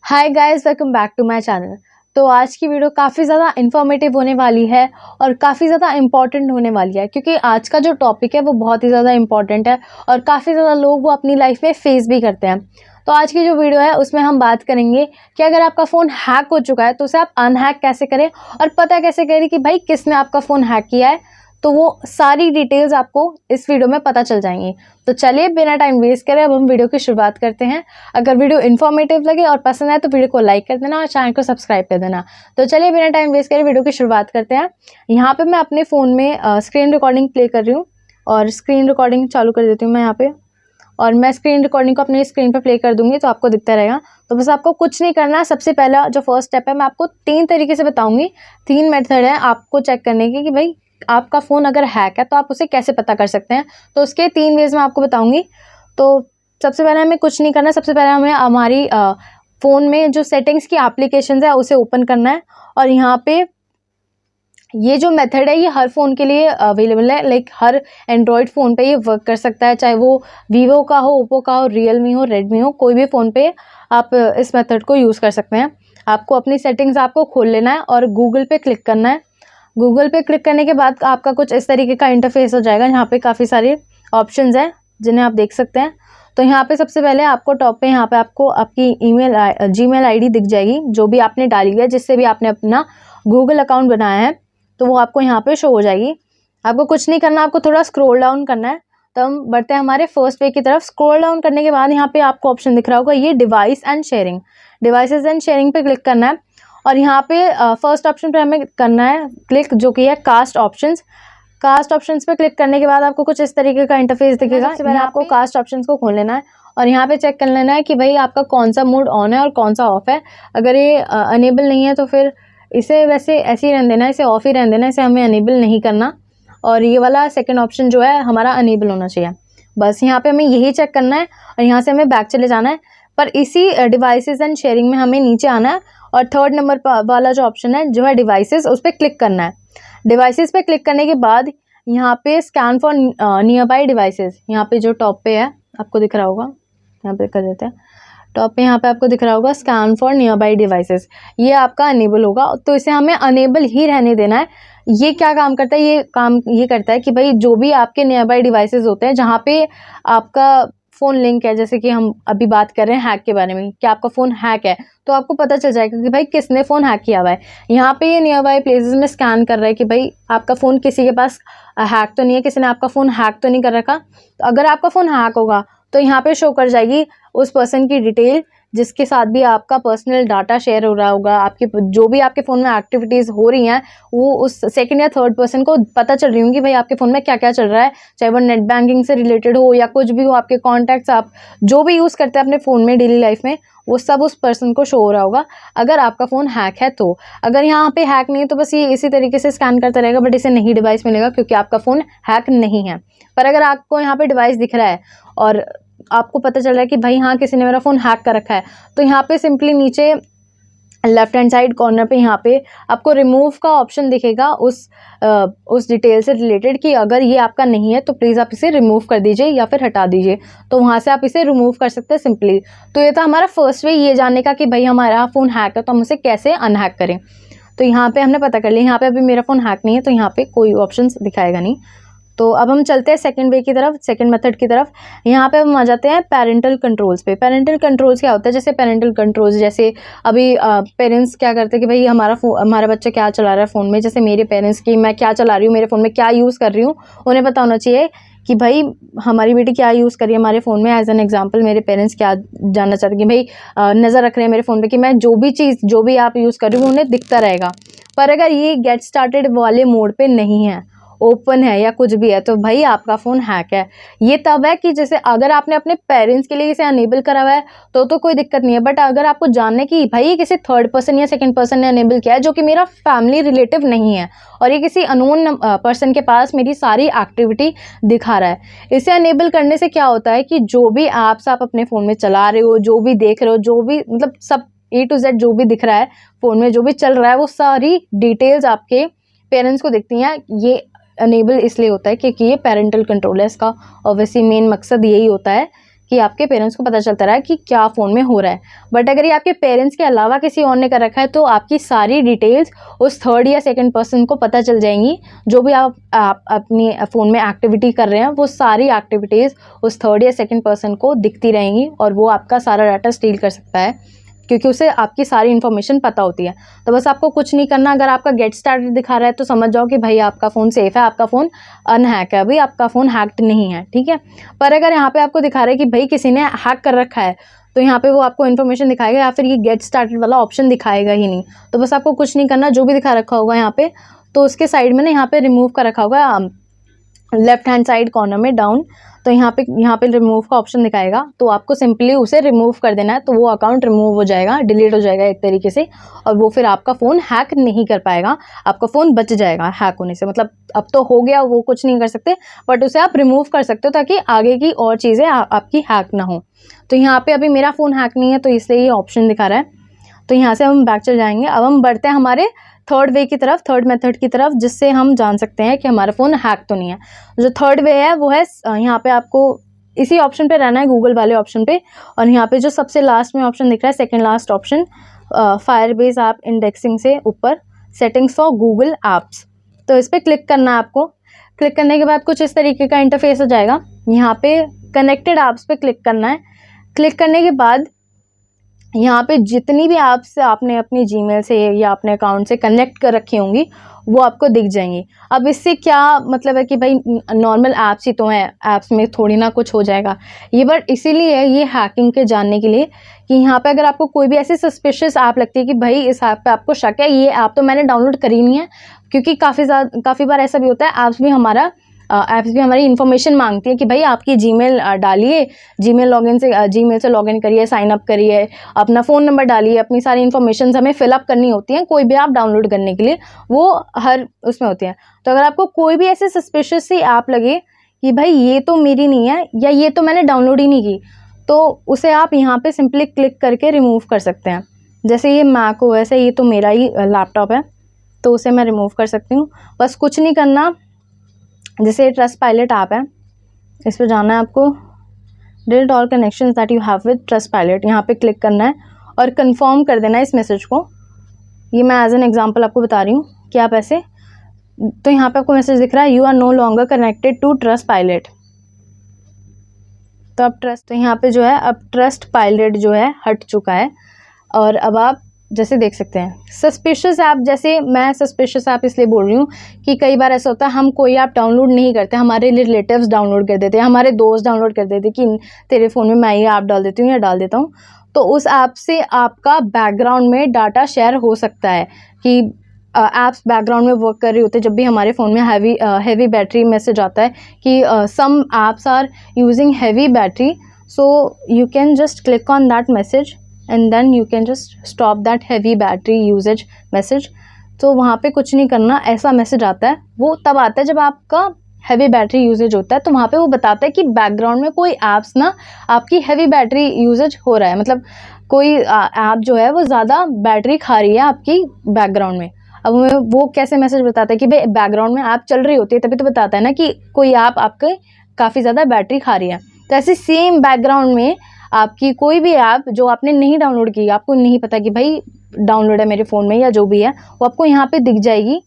Hi guys, welcome back to my channel. तो आज की वीडियो काफ़ी ज़्यादा इन्फॉर्मेटिव होने वाली है और काफ़ी ज़्यादा इम्पॉर्टेंट होने वाली है, क्योंकि आज का जो टॉपिक है वो बहुत ही ज़्यादा इम्पॉर्टेंट है और काफ़ी ज़्यादा लोग वो अपनी लाइफ में फेस भी करते हैं। तो आज की जो वीडियो है उसमें हम बात करेंगे कि अगर आपका फ़ोन हैक हो चुका है तो उसे आप अनहैक कैसे करें और पता कैसे करें कि भाई किसने आपका फ़ोन हैक किया है। तो वो सारी डिटेल्स आपको इस वीडियो में पता चल जाएंगी। तो चलिए बिना टाइम वेस्ट करें अब हम वीडियो की शुरुआत करते हैं। अगर वीडियो इन्फॉर्मेटिव लगे और पसंद आए तो वीडियो को लाइक कर देना और चैनल को सब्सक्राइब कर देना। तो चलिए बिना टाइम वेस्ट करें वीडियो की शुरुआत करते हैं। यहाँ पे मैं अपने फ़ोन में स्क्रीन रिकॉर्डिंग प्ले कर रही हूँ और स्क्रीन रिकॉर्डिंग चालू कर देती हूँ मैं यहाँ पे, और मैं स्क्रीन रिकॉर्डिंग को अपनी स्क्रीन पर प्ले कर दूंगी तो आपको दिखता रहेगा। तो बस आपको कुछ नहीं करना है। सबसे पहला जो फर्स्ट स्टेप है मैं आपको 3 तरीके से बताऊंगी। 3 मेथड है आपको चेक करने के कि भाई आपका फ़ोन अगर हैक है तो आप उसे कैसे पता कर सकते हैं। तो उसके 3 वेज मैं आपको बताऊंगी। तो सबसे पहले हमें कुछ नहीं करना। सबसे पहले हमें हमारी फ़ोन में जो सेटिंग्स की एप्लीकेशंस है उसे ओपन करना है। और यहाँ पे ये जो मेथड है ये हर फ़ोन के लिए अवेलेबल है। लाइक हर एंड्रॉयड फ़ोन पे ये वर्क कर सकता है, चाहे वो वीवो का हो, ओप्पो का हो, रियलमी हो, रेडमी हो, कोई भी फ़ोन पे आप इस मेथड को यूज़ कर सकते हैं। आपको अपनी सेटिंग्स आपको खोल लेना है और गूगल पे क्लिक करना है। गूगल पे क्लिक करने के बाद आपका कुछ इस तरीके का इंटरफेस हो जाएगा। यहाँ पे काफ़ी सारे ऑप्शंस हैं जिन्हें आप देख सकते हैं। तो यहाँ पे सबसे पहले आपको टॉप पे यहाँ पे आपको आपकी जीमेल आईडी दिख जाएगी जो भी आपने डाली है, जिससे भी आपने अपना गूगल अकाउंट बनाया है, तो वो आपको यहाँ पे शो हो जाएगी। आपको कुछ नहीं करना, आपको थोड़ा स्क्रॉल डाउन करना है। तो हम बढ़ते हैं हमारे फर्स्ट वे की तरफ। स्क्रॉल डाउन करने के बाद यहाँ पे आपको ऑप्शन दिख रहा होगा ये device and sharing. Devices and sharing पे क्लिक करना है और यहाँ पे फर्स्ट ऑप्शन पे हमें करना है क्लिक, जो कि है कास्ट ऑप्शंस। कास्ट ऑप्शंस पे क्लिक करने के बाद आपको कुछ इस तरीके का इंटरफेस दिखेगा। सबसे पहले आपको कास्ट ऑप्शंस को खोल लेना है और यहाँ पे चेक कर लेना है कि भाई आपका कौन सा मोड ऑन है और कौन सा ऑफ है। अगर ये अनेबल नहीं है तो फिर इसे वैसे ऐसे ही रहने देना, इसे ऑफ ही रहने देना, इसे हमें अनेबल नहीं करना। और ये वाला सेकंड ऑप्शन जो है हमारा अनेबल होना चाहिए। बस यहाँ पे हमें यही चेक करना है और यहाँ से हमें बैक चले जाना है। पर इसी डिवाइसेस एंड शेयरिंग में हमें नीचे आना है और थर्ड नंबर वाला जो ऑप्शन है जो है डिवाइसेस, उस पर क्लिक करना है। डिवाइसेस पे क्लिक करने के बाद यहाँ पे scan for near by devices, यहाँ पे जो टॉप पे है आपको दिख रहा होगा, यहाँ पे कर देते हैं टॉप पे, यहाँ पे आपको दिख रहा होगा scan for near by devices, ये आपका अनेबल होगा। तो इसे हमें अनेबल ही रहने देना है। ये क्या काम करता है, ये काम ये करता है कि भाई जो भी आपके नियर बाई डिवाइसेस होते हैं जहाँ पे आपका फ़ोन लिंक है, जैसे कि हम अभी बात कर रहे हैं हैक के बारे में कि आपका फ़ोन हैक है, तो आपको पता चल जाएगा कि भाई किसने फ़ोन हैक किया हुआ है। यहाँ पे ये नियर बाई प्लेसेस में स्कैन कर रहा है कि भाई आपका फ़ोन किसी के पास हैक तो नहीं है, किसी ने आपका फ़ोन हैक तो नहीं कर रखा। तो अगर आपका फ़ोन हैक होगा तो यहाँ पे शो कर जाएगी उस पर्सन की डिटेल जिसके साथ भी आपका पर्सनल डाटा शेयर हो रहा होगा। आपके जो भी आपके फ़ोन में एक्टिविटीज़ हो रही हैं वो उस सेकंड या थर्ड पर्सन को पता चल रही होंगी भाई आपके फ़ोन में क्या क्या चल रहा है, चाहे वो नेट बैंकिंग से रिलेटेड हो या कुछ भी हो, आपके कॉन्टैक्ट्स आप जो भी यूज़ करते हैं अपने फ़ोन में डेली लाइफ में, वो सब उस पर्सन को शो हो रहा होगा अगर आपका फ़ोन हैक है तो। अगर यहाँ पे हैक नहीं है तो बस ये इसी तरीके से स्कैन करता रहेगा, बट इसे नहीं डिवाइस मिलेगा क्योंकि आपका फ़ोन हैक नहीं है। पर अगर आपको यहाँ पे डिवाइस दिख रहा है और आपको पता चल रहा है कि भाई हाँ किसी ने मेरा फ़ोन हैक कर रखा है, तो यहाँ पे सिंपली नीचे लेफ्ट हैंड साइड कॉर्नर पे यहाँ पे आपको रिमूव का ऑप्शन दिखेगा उस डिटेल से रिलेटेड कि अगर ये आपका नहीं है तो प्लीज़ आप इसे रिमूव कर दीजिए या फिर हटा दीजिए। तो वहाँ से आप इसे रिमूव कर सकते हैं सिंपली। तो ये था हमारा फर्स्ट वे ये जानने का कि भाई हमारा फ़ोन हैक है तो हम उसे कैसे अनहैक करें। तो यहाँ पे हमने पता कर लिया। यहाँ पे अभी मेरा फ़ोन हैक नहीं है तो यहाँ पे कोई ऑप्शन दिखाएगा नहीं। तो अब हम चलते हैं सेकंड वे की तरफ, सेकंड मेथड की तरफ। यहाँ पे हम आ जाते हैं पेरेंटल कंट्रोल्स पे। पेरेंटल कंट्रोल्स क्या होता है, जैसे पेरेंटल कंट्रोल्स जैसे अभी पेरेंट्स क्या करते हैं कि भाई हमारा बच्चा क्या चला रहा है फ़ोन में, जैसे मेरे पेरेंट्स की मैं क्या चला रही हूँ, मेरे फ़ोन में क्या यूज़ कर रही हूँ, उन्हें पता होना चाहिए कि भाई हमारी बेटी क्या यूज़ कर रही है हमारे फ़ोन में। एज एन एग्जाम्पल मेरे पेरेंट्स क्या जानना चाहते हैं कि भाई नज़र रख रहे हैं मेरे फ़ोन पे कि मैं जो भी चीज़ जो भी आप यूज़ कर रही हूँ उन्हें दिखता रहेगा। पर अगर ये गेट स्टार्टेड वाले मोड पे नहीं है, ओपन है या कुछ भी है, तो भाई आपका फ़ोन हैक है। ये तब है कि जैसे अगर आपने अपने पेरेंट्स के लिए इसे अनेबल करा हुआ है तो कोई दिक्कत नहीं है, बट अगर आपको जानना है कि भाई ये किसी थर्ड पर्सन या सेकंड पर्सन ने अनेबल किया है जो कि मेरा फैमिली रिलेटिव नहीं है और ये किसी अननोन पर्सन के पास मेरी सारी एक्टिविटी दिखा रहा है, इसे अनेबल करने से क्या होता है कि जो भी ऐप्स आप अपने फ़ोन में चला रहे हो, जो भी देख रहे हो, जो भी मतलब सब A to Z जो भी दिख रहा है फ़ोन में, जो भी चल रहा है, वो सारी डिटेल्स आपके पेरेंट्स को दिखती हैं। ये अनेबल इसलिए होता है क्योंकि ये पेरेंटल कंट्रोल है इसका, ऑब्वियसली मेन मकसद यही होता है कि आपके पेरेंट्स को पता चलता रहा कि क्या फ़ोन में हो रहा है। बट अगर ये आपके पेरेंट्स के अलावा किसी और ने कर रखा है तो आपकी सारी डिटेल्स उस थर्ड या सेकंड पर्सन को पता चल जाएंगी। जो भी आप अपनी फ़ोन में एक्टिविटी कर रहे हैं वो सारी एक्टिविटीज़ उस थर्ड या सेकंड पर्सन को दिखती रहेंगी और वो आपका सारा डाटा स्टील कर सकता है, क्योंकि उसे आपकी सारी इन्फॉर्मेशन पता होती है। तो बस आपको कुछ नहीं करना। अगर आपका गेट स्टार्टेड दिखा रहा है तो समझ जाओ कि भाई आपका फ़ोन सेफ़ है, आपका फ़ोन अनहैक है, अभी आपका फ़ोन हैक्ड नहीं है, ठीक है। पर अगर यहाँ पे आपको दिखा रहा है कि भाई किसी ने हैक कर रखा है, तो यहाँ पे वो आपको इन्फॉर्मेशन दिखाएगा या फिर ये गेट स्टार्टेड वाला ऑप्शन दिखाएगा ही नहीं। तो बस आपको कुछ नहीं करना, जो भी दिखा रखा होगा यहाँ पे तो उसके साइड में ना यहाँ पे रिमूव का रखा होगा लेफ्ट हैंड साइड कॉर्नर में डाउन, तो यहाँ पे रिमूव का ऑप्शन दिखाएगा, तो आपको सिंपली उसे रिमूव कर देना है। तो वो अकाउंट रिमूव हो जाएगा, डिलीट हो जाएगा एक तरीके से, और वो फिर आपका फ़ोन हैक नहीं कर पाएगा, आपका फ़ोन बच जाएगा हैक होने से। मतलब अब तो हो गया, वो कुछ नहीं कर सकते, बट उसे आप रिमूव कर सकते हो ताकि आगे की और चीज़ें आपकी हैक ना हो। तो यहाँ पर अभी मेरा फ़ोन हैक नहीं है तो इसलिए ये ऑप्शन दिखा रहा है। तो यहाँ से हम बैक चल जाएंगे। अब हम बढ़ते हैं हमारे थर्ड वे की तरफ, थर्ड मेथड की तरफ, जिससे हम जान सकते हैं कि हमारा फ़ोन हैक तो नहीं है। जो थर्ड वे है वो है यहाँ पे आपको इसी ऑप्शन पे रहना है, गूगल वाले ऑप्शन पे, और यहाँ पे जो सबसे लास्ट में ऑप्शन दिख रहा है, second last option, Firebase app indexing से ऊपर सेटिंग्स फॉर गूगल ऐप्स, तो इस पर क्लिक करना है आपको। क्लिक करने के बाद कुछ इस तरीके का इंटरफेस हो जाएगा। यहाँ पे कनेक्टेड ऐप्स पे क्लिक करना है। क्लिक करने के बाद यहाँ पे जितनी भी ऐप्स आपने अपनी जीमेल से या अपने अकाउंट से कनेक्ट कर रखी होंगी वो आपको दिख जाएंगी। अब इससे क्या मतलब है कि भाई नॉर्मल ऐप्स ही तो हैं, ऐप्स में थोड़ी ना कुछ हो जाएगा ये, बट इसीलिए ये हैकिंग के जानने के लिए कि यहाँ पे अगर आपको कोई भी ऐसी सस्पिशियस ऐप लगती है कि भाई इस ऐप पे आपको शक है, ये ऐप तो मैंने डाउनलोड करी नहीं है, क्योंकि काफ़ी बार ऐसा भी होता है, ऐप्स भी हमारी इन्फॉर्मेशन मांगती है कि भाई आपकी जीमेल डालिए, जीमेल से लॉगिन करिए, साइन अप करिए, अपना फ़ोन नंबर डालिए, अपनी सारी इन्फॉर्मेशन हमें फिलअप करनी होती हैं कोई भी ऐप डाउनलोड करने के लिए, वो हर उसमें होती है। तो अगर आपको कोई भी ऐसे सस्पिशियस सी ऐप लगे कि भाई ये तो मेरी नहीं है या ये तो मैंने डाउनलोड ही नहीं की, तो उसे आप यहाँ पे सिंपली क्लिक करके रिमूव कर सकते हैं। जैसे ये मैक ओएस है, ये तो मेरा ही लैपटॉप है, तो उसे मैं रिमूव कर सकती हूँ। बस कुछ नहीं करना, जैसे ट्रस्ट पायलट ऐप है, इस पर जाना है आपको, delete all connections that you have with trust pilot, यहाँ पे क्लिक करना है और कंफर्म कर देना है इस मैसेज को। ये मैं एज एन एग्जांपल आपको बता रही हूँ कि आप ऐसे, तो यहाँ पे आपको मैसेज दिख रहा है, you are no longer connected to Trustpilot. तो अब तो यहाँ पे जो है अब ट्रस्ट पायलट जो है हट चुका है, और अब आप जैसे देख सकते हैं सस्पिशियस ऐप, जैसे मैं सस्पिशियस ऐप इसलिए बोल रही हूँ कि कई बार ऐसा होता है हम कोई ऐप डाउनलोड नहीं करते, हमारे रिलेटिव्स डाउनलोड कर देते हैं, हमारे दोस्त डाउनलोड कर देते हैं कि तेरे फ़ोन में मैं ये ऐप डाल देती हूँ या डाल देता हूँ, तो उस ऐप से आपका बैकग्राउंड में डाटा शेयर हो सकता है कि ऐप्स बैकग्राउंड में वर्क कर रही होती है। जब भी हमारे फ़ोन में हैवी बैटरी मैसेज आता है कि some apps are using heavy battery, so you can just click on that message and then you can just stop that heavy battery usage message। तो वहाँ पे कुछ नहीं करना, ऐसा मैसेज आता है, वो तब आता है जब आपका हैवी बैटरी यूजेज होता है, तो वहाँ पे वो बताता है कि बैकग्राउंड में कोई ऐप्स ना आपकी हैवी बैटरी यूजेज हो रहा है, मतलब कोई ऐप जो है वो ज़्यादा बैटरी खा रही है आपकी बैकग्राउंड में। अब वो कैसे मैसेज बताता है कि भाई बैकग्राउंड में ऐप चल रही होती है, तभी तो बताता है ना कि कोई ऐप आपके काफ़ी ज़्यादा बैटरी खा रही है। तो ऐसे सेम बैकग्राउंड में आपकी कोई भी ऐप जो आपने नहीं डाउनलोड की, आपको नहीं पता कि भाई डाउनलोड है मेरे फ़ोन में या जो भी है, वो आपको यहाँ पे दिख जाएगी।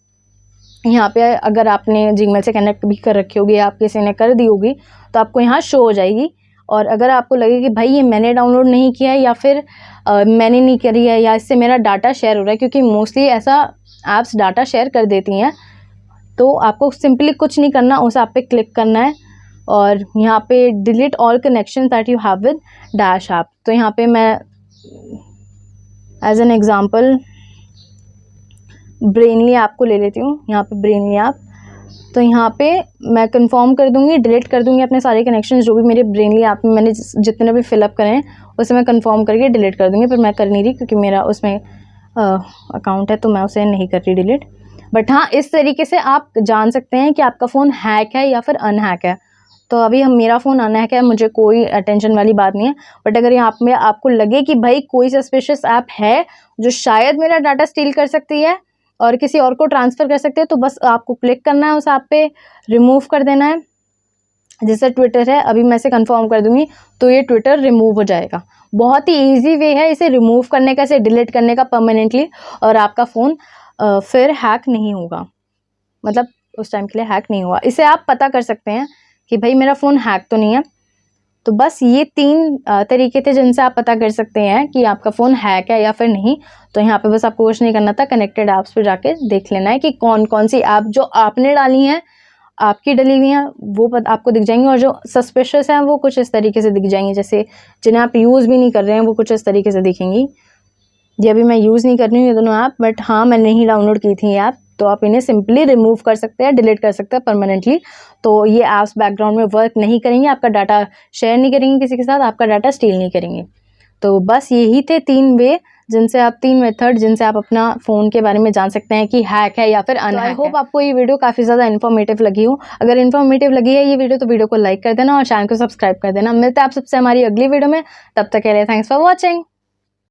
यहाँ पे अगर आपने जीमेल से कनेक्ट भी कर रखी होगी, आप किसी ने कर दी होगी, तो आपको यहाँ शो हो जाएगी। और अगर आपको लगे कि भाई ये मैंने डाउनलोड नहीं किया है या फिर मैंने नहीं करी है या इससे मेरा डाटा शेयर हो रहा है, क्योंकि मोस्टली ऐसा ऐप्स डाटा शेयर कर देती हैं, तो आपको सिंपली कुछ नहीं करना, उस ऐप पे क्लिक करना है और यहाँ पे delete all connection that you have with dash app. तो यहाँ पे मैं as an example Brainly app को ले लेती हूँ। यहाँ पे ब्रेनली ऐप, तो यहाँ पे मैं कंफर्म कर दूँगी, डिलीट कर दूँगी अपने सारे कनेक्शंस जो भी मेरे ब्रेनली ऐप में मैंने जितने भी फिलअप करे हैं उसे मैं कंफर्म करके डिलीट कर दूँगी। पर मैं कर नहीं रही क्योंकि मेरा उसमें अकाउंट है, तो मैं उसे नहीं कर रही डिलीट। बट हाँ, इस तरीके से आप जान सकते हैं कि आपका फ़ोन हैक है या फिर अनहैक है। तो अभी मेरा फ़ोन अनहैक है, मुझे कोई टेंशन वाली बात नहीं है। बट अगर यहाँ पे आपको लगे कि भाई कोई सस्पिशियस ऐप है जो शायद मेरा डाटा स्टील कर सकती है और किसी और को ट्रांसफ़र कर सकते हैं, तो बस आपको क्लिक करना है उस ऐप पे, रिमूव कर देना है। जैसे ट्विटर है, अभी मैं इसे कंफर्म कर दूंगी तो ये ट्विटर रिमूव हो जाएगा। बहुत ही इजी वे है इसे रिमूव करने का, इसे डिलीट करने का परमानेंटली, और आपका फ़ोन फिर हैक नहीं होगा, मतलब उस टाइम के लिए हैक नहीं हुआ। इसे आप पता कर सकते हैं कि भाई मेरा फ़ोन हैक तो नहीं है। तो बस ये 3 तरीके थे जिनसे आप पता कर सकते हैं कि आपका फ़ोन हैक है या फिर नहीं। तो यहाँ पे बस आपको कुछ नहीं करना था, कनेक्टेड ऐप्स पे जाके देख लेना है कि कौन कौन सी ऐप जो आपने डाली हैं, आपकी डली हुई हैं, वो आपको दिख जाएंगी, और जो सस्पिशियस हैं वो कुछ इस तरीके से दिख जाएंगी, जैसे जिन्हें आप यूज़ भी नहीं कर रहे हैं वो कुछ इस तरीके से दिखेंगी। ये अभी मैं यूज़ नहीं कर रही हूँ ये दोनों ऐप, बट हाँ मैंने ही डाउनलोड की थी ऐप, तो आप इन्हें सिंपली रिमूव कर सकते हैं, डिलीट कर सकते हैं परमानेंटली। तो ये ऐप्स बैकग्राउंड में वर्क नहीं करेंगी, आपका डाटा शेयर नहीं करेंगे किसी के साथ, आपका डाटा स्टील नहीं करेंगे। तो बस यही थे 3 वे जिनसे आप 3 मेथड जिनसे आप अपना फ़ोन के बारे में जान सकते हैं कि हैक है या फिर अनहैक है। आई होप आपको ये वीडियो काफ़ी ज़्यादा इन्फॉर्मेटिव लगी हो। अगर इन्फॉर्मेटिव लगी है ये वीडियो तो वीडियो को लाइक कर देना और चैनल को सब्सक्राइब कर देना। मिलते हैं आप सबसे हमारी अगली वीडियो में, तब तक के लिए थैंक्स फॉर वॉचिंग।